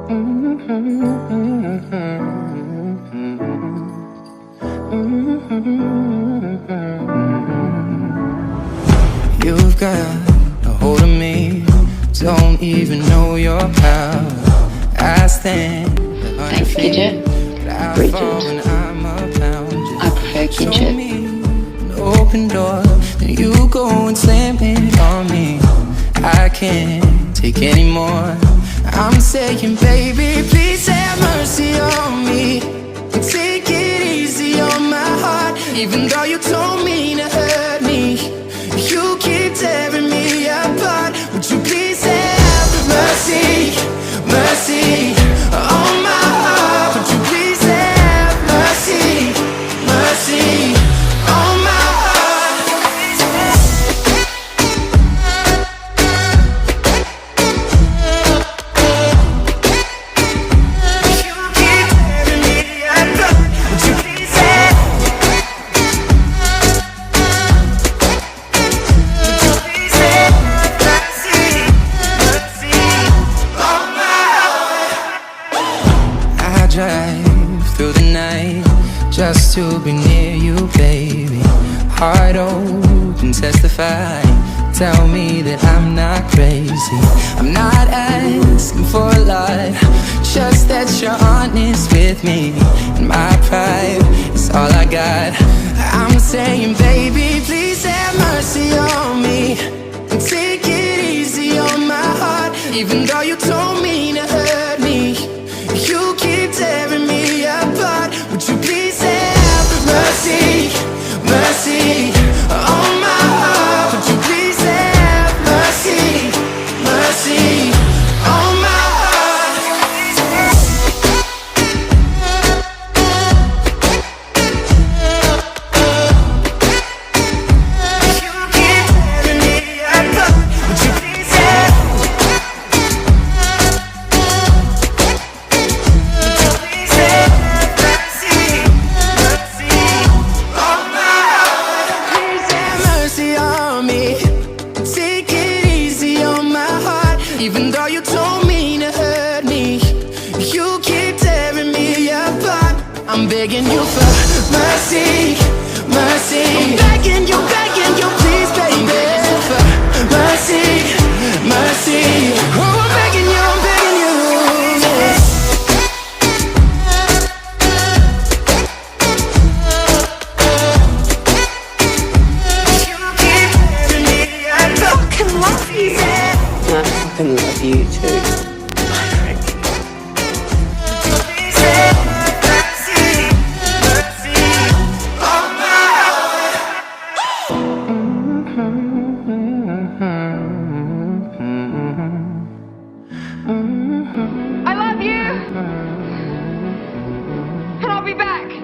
You've got a hold of me, don't even know your power. I stand. Thanks, Gidget. Bridget. I prefer Gidget. An open door, then you go and slam it on me. I can't take anymore. I'm saying, baby, please have mercy on me. Take it easy on my heart, even though you told me to hurt me. You keep tearing me apart. Would you please have mercy, mercy on my heart? Would you please have mercy, mercy on my drive through the night just to be near you, baby. Heart open, testify. Tell me that I'm not crazy. I'm not asking for a lot, just that you're honest with me. And my pride is all I got. I'm saying, baby, please have mercy on me. And take it easy on my heart, even though you told me to hurt me. You keep tearing me apart. Would you please have mercy, mercy on my heart? Would you please have mercy, mercy on my You keep tearing me apart. Would you please have even though you told me to hurt me? You keep tearing me apart. I'm begging you for mercy, mercy. I'm begging you, please, baby. I'm begging you for mercy, mercy. Oh, I'm begging you, yeah. You keep tearing me apart. I fucking love you. I fucking love you too. I love you, and I'll be back.